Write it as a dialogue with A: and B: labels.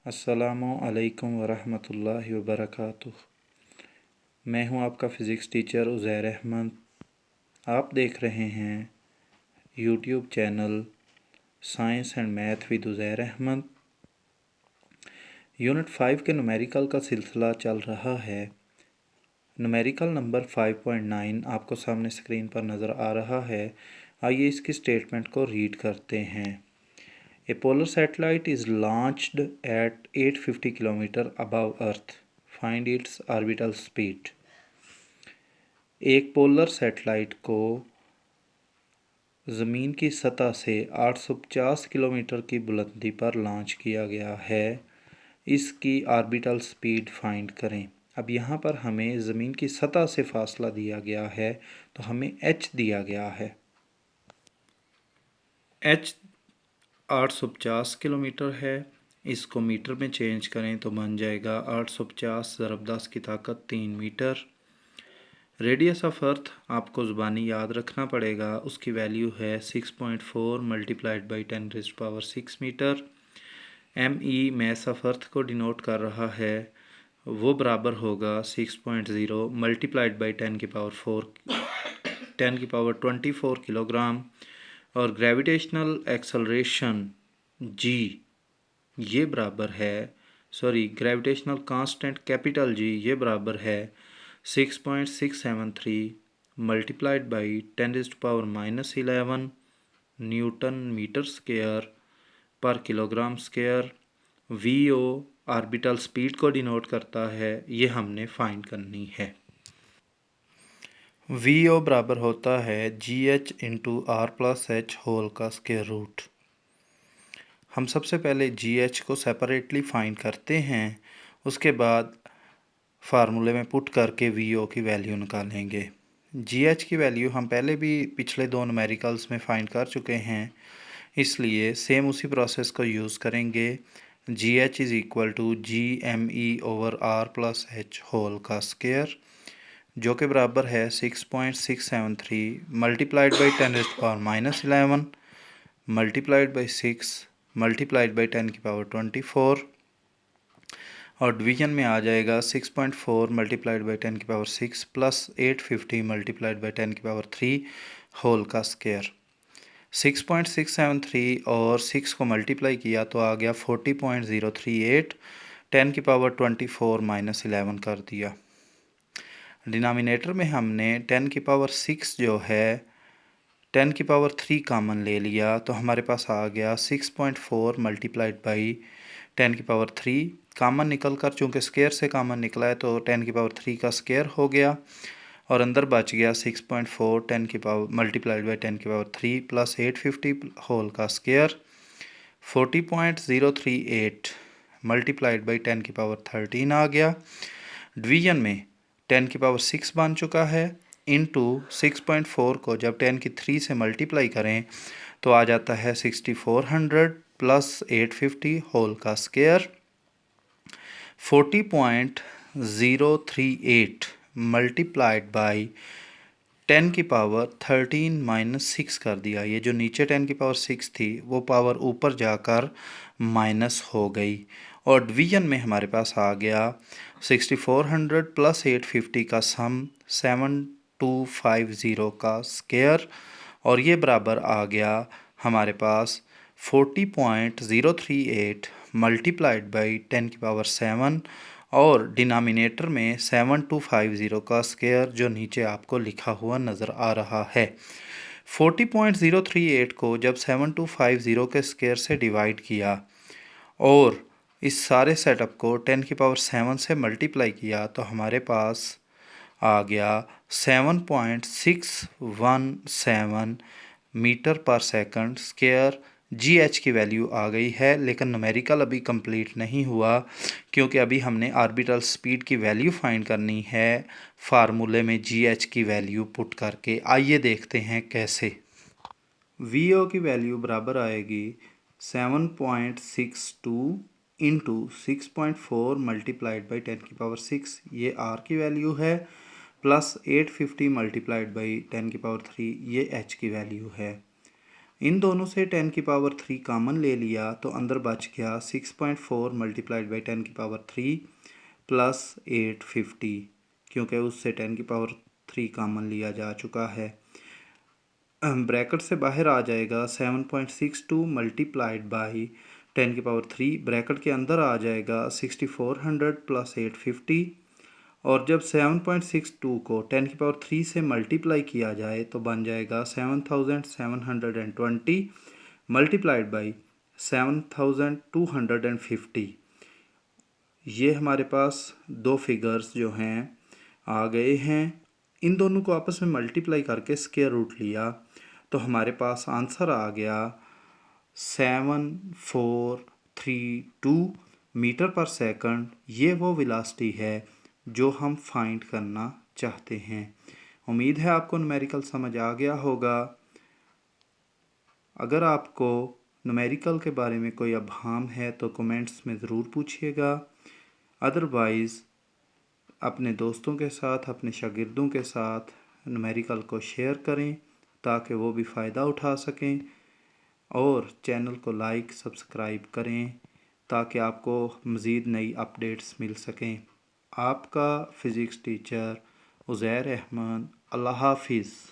A: अस्सलामु अलैकुम वरहमतुल्लाहि वबरकातुह। मैं हूं आपका फ़िज़िक्स टीचर उज़ैर अहमद। आप देख रहे हैं YouTube channel science and math with Uzair Ahmed. Unit 5 के न्यूमेरिकल का सिलसिला चल रहा है। न्यूमेरिकल नंबर 5.9 आपको सामने स्क्रीन पर नज़र आ रहा है। आइए इसकी स्टेटमेंट को रीड करते हैं। A polar satellite is launched at 850 km above Earth. Find its orbital speed. एक पोलर सैटेलाइट को ज़मीन की सतह से 850 किलोमीटर की बुलंदी पर लॉन्च किया गया है। इसकी ऑर्बिटल स्पीड फाइंड करें। अब यहाँ पर हमें ज़मीन की सतह से फासला दिया गया है, तो हमें h दिया गया है। h 850 किलोमीटर है। इसको मीटर में चेंज करें तो बन जाएगा 850 ज़रब 10 की ताकत 3 मीटर। रेडियस ऑफ अर्थ आपको ज़ुबानी याद रखना पड़ेगा, उसकी वैल्यू है 6.4 multiplied by 10⁻6 metre. ME mass of earth को डिनोट कर रहा है, वो बराबर होगा 6.0 मल्टीप्लाइड बाई 10⁻24 किलोग्राम। और ग्रेविटेशनल एक्सेलरेशन G ये बराबर है ग्रेविटेशनल कांस्टेंट कैपिटल G ये बराबर है 6.673 multiplied by 10⁻11 newton metre square पर kilogram square. VO orbital speed को डिनोट करता है, ये हमने फाइंड करनी है। VO बराबर होता है GH into R plus H whole का स्क्वायर रूट। हम सबसे पहले GH को सेपरेटली फाइंड करते हैं, उसके बाद फार्मूले में पुट करके VO की वैल्यू निकालेंगे। GH की वैल्यू हम पहले भी पिछले दो न्यूमेरिकल्स में फाइंड कर चुके हैं, इसलिए सेम उसी प्रोसेस को यूज़ करेंगे। GH is equal to GME over R plus H whole का स्क्वायर, जो कि बराबर है 6.673 multiplied by 10⁻11 multiplied by 6 multiplied by 10⁻24 और डिवीजन में आ जाएगा 6.4 multiplied by 10⁻6 plus 850 multiplied by 10⁻3 whole का स्क्वायर। 6.673 और 6 को मल्टीप्लाई किया तो आ गया 40.038, 10⁻24 माइनस 11 कर दिया। डिनोमिनेटर में हमने 10⁻6 जो है 10⁻3 कॉमन ले लिया, तो हमारे पास आ गया 6.4 मल्टीप्लाइड बाई 10⁻3। कॉमन निकल कर, चूँकि स्क्वायर से कॉमन निकला है तो 10⁻3 का स्क्वायर हो गया और अंदर बच गया 6.4 मल्टीप्लाइड बाई 10⁻3 प्लस 850 होल का स्क्वायर। 40.038 मल्टीप्लाइड बाई 10⁻13 आ गया। डिवीजन में 10⁻6 बन चुका है, इंटू 6.4 को जब 10⁻3 से मल्टीप्लाई करें तो आ जाता है 6400 प्लस 850 होल का स्क्वायर। 40.038 मल्टीप्लाइड बाई 10⁻13 माइनस 6 कर दिया। ये जो नीचे 10⁻6 थी वो पावर ऊपर जाकर माइनस हो गई और डिवीजन में हमारे पास आ गया 6400 प्लस 850 का सम 7250 का स्क्वायर और ये बराबर आ गया हमारे पास 40.038 मल्टीप्लाइड बाई 10⁻7 और डिनोमिनेटर में 7250 का स्क्वायर जो नीचे आपको लिखा हुआ नज़र आ रहा है। 40.038 को जब 7250 के स्क्वायर से डिवाइड किया और इस सारे सेटअप को 10⁻7 से मल्टीप्लाई किया तो हमारे पास आ गया 7.617 मीटर पर सेकंड स्क्वायर। GH की वैल्यू आ गई है, लेकिन न्यूमेरिकल अभी कंप्लीट नहीं हुआ क्योंकि अभी हमने ऑर्बिटल स्पीड की वैल्यू फाइंड करनी है फार्मूले में GH की वैल्यू पुट करके। आइए देखते हैं कैसे। VO की वैल्यू बराबर आएगी 7.62 इंटू 6.4 मल्टीप्लाइड बाई 10⁻6, ये R की वैल्यू है, प्लस 850 मल्टीप्लाइड बाई 10⁻3, ये H की वैल्यू है। इन दोनों से 10 की पावर 3 कॉमन ले लिया तो अंदर बच गया 6.4 मल्टीप्लाइड बाई 10 की पावर 3 प्लस 850, क्योंकि उससे 10 की पावर 3 कॉमन लिया जा चुका है। ब्रैकेट से बाहर आ जाएगा 7.62 मल्टीप्लाइड बाई 10 की पावर 3, ब्रैकेट के अंदर आ जाएगा 6400 प्लस 850, और जब 7.62 को 10 की पावर 3 से मल्टीप्लाई किया जाए तो बन जाएगा 7720 मल्टीप्लाइड बाई 7250। ये हमारे पास दो फिगर्स जो हैं आ गए हैं। इन दोनों को आपस में मल्टीप्लाई करके स्क्वायर रूट लिया तो हमारे पास आंसर आ गया 7432 मीटर पर सेकंड। ये वो वेलोसिटी है जो हम फाइंड करना चाहते हैं। उम्मीद है आपको न्यूमेरिकल समझ आ गया होगा। अगर आपको न्यूमेरिकल के बारे में कोई अबहम है तो कमेंट्स में ज़रूर पूछिएगा। अदरवाइज़ अपने दोस्तों के साथ, अपने शागिर्दों के साथ न्यूमेरिकल को शेयर करें ताकि वो भी फ़ायदा उठा सकें, और चैनल को लाइक सब्सक्राइब करें ताकि आपको मज़ीद नई अपडेट्स मिल सकें। आपका फ़िज़िक्स टीचर उज़ैर अहमद। अल्लाह हाफ़िज़।